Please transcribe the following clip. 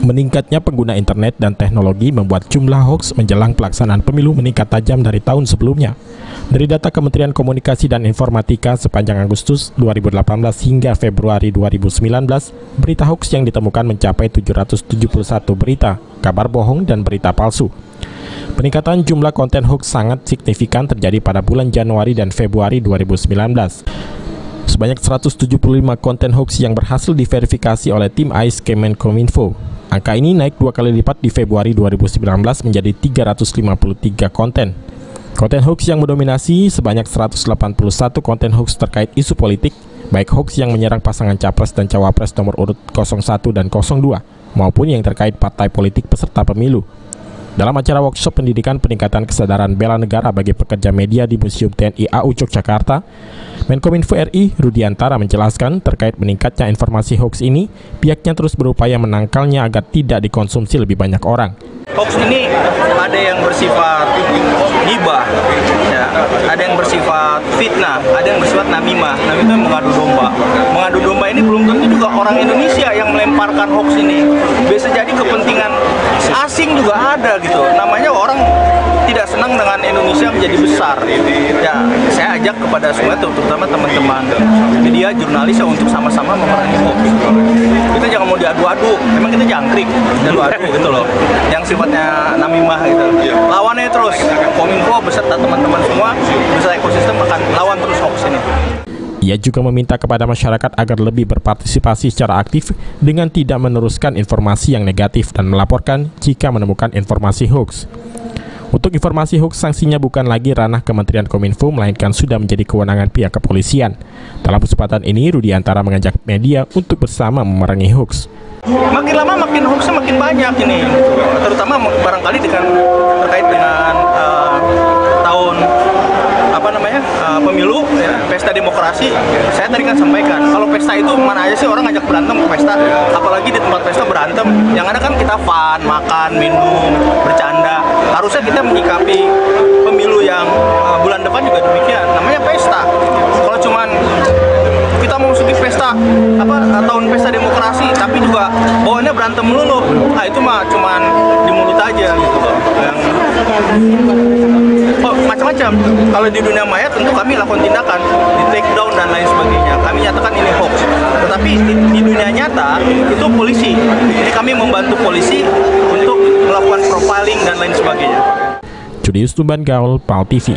Meningkatnya pengguna internet dan teknologi membuat jumlah hoaks menjelang pelaksanaan pemilu meningkat tajam dari tahun sebelumnya. Dari data Kementerian Komunikasi dan Informatika sepanjang Agustus 2018 hingga Februari 2019, berita hoaks yang ditemukan mencapai 771 berita, kabar bohong dan berita palsu. Peningkatan jumlah konten hoaks sangat signifikan terjadi pada bulan Januari dan Februari 2019. Sebanyak 175 konten hoaks yang berhasil diverifikasi oleh tim AIS Kemenkominfo. Angka ini naik 2 kali lipat di Februari 2019 menjadi 353 konten. Konten hoaks yang mendominasi sebanyak 181 konten hoaks terkait isu politik, baik hoaks yang menyerang pasangan capres dan cawapres nomor urut 01 dan 02, maupun yang terkait partai politik peserta pemilu. Dalam acara workshop pendidikan peningkatan kesadaran bela negara bagi pekerja media di Museum TNI AU Yogyakarta, Menkominfo RI Rudiantara menjelaskan terkait meningkatnya informasi hoaks ini, pihaknya terus berupaya menangkalnya agar tidak dikonsumsi lebih banyak orang. Hoaks ini ada yang bersifat ghibah, ya, ada yang bersifat fitnah, ada yang bersifat namimah. Namimah mengadu domba. Mengadu domba ini belum tentu juga orang Indonesia yang melemparkan hoaks ini. Bisa jadi kepentingan asing juga ada gitu. Namanya orang tidak senang dengan Indonesia menjadi besar. Ya, saya ajak kepada semua, terutama teman-teman media, jurnalis untuk sama-sama memerangi hoaks. Kita jangan mau diadu-adu. Memang kita jangkrik, diadu-adu gitu loh. Yang sifatnya namimah gitu. Lawannya terus. Kominfo beserta teman-teman semua beserta ekosistem akan lawan terus hoaks ini. Ia juga meminta kepada masyarakat agar lebih berpartisipasi secara aktif dengan tidak meneruskan informasi yang negatif dan melaporkan jika menemukan informasi hoaks. Untuk informasi hoaks, sanksinya bukan lagi ranah Kementerian Kominfo, melainkan sudah menjadi kewenangan pihak kepolisian. Dalam kesempatan ini, Rudiantara mengajak media untuk bersama memerangi hoaks. Makin lama makin hoaxnya makin banyak ini, terutama barangkali terkait dengan tahun pemilu, ya, pesta demokrasi. Saya tadi kan sampaikan, kalau pesta itu mana aja sih orang ngajak berantem ke pesta, apalagi di tempat pesta berantem. Yang ada kan kita fun, makan, minum, bercanda. Harusnya kita menyikapi pemilu yang bulan depan juga demikian. Namanya pesta. Kalau cuman kita mau memasuki pesta tahun pesta demokrasi, tapi juga bawaannya berantem melulu, nah itu mah cuman di mulut aja gitu loh. Macam-macam. Kalau di dunia maya tentu kami lakukan tindakan, di take down dan lain sebagainya. Kami nyatakan ini hoax. Tetapi di dunia nyata itu polisi. Jadi kami membantu polisi untuk melakukan profiling dan lain sebagainya. Judius Tumban Gaul, PAL TV.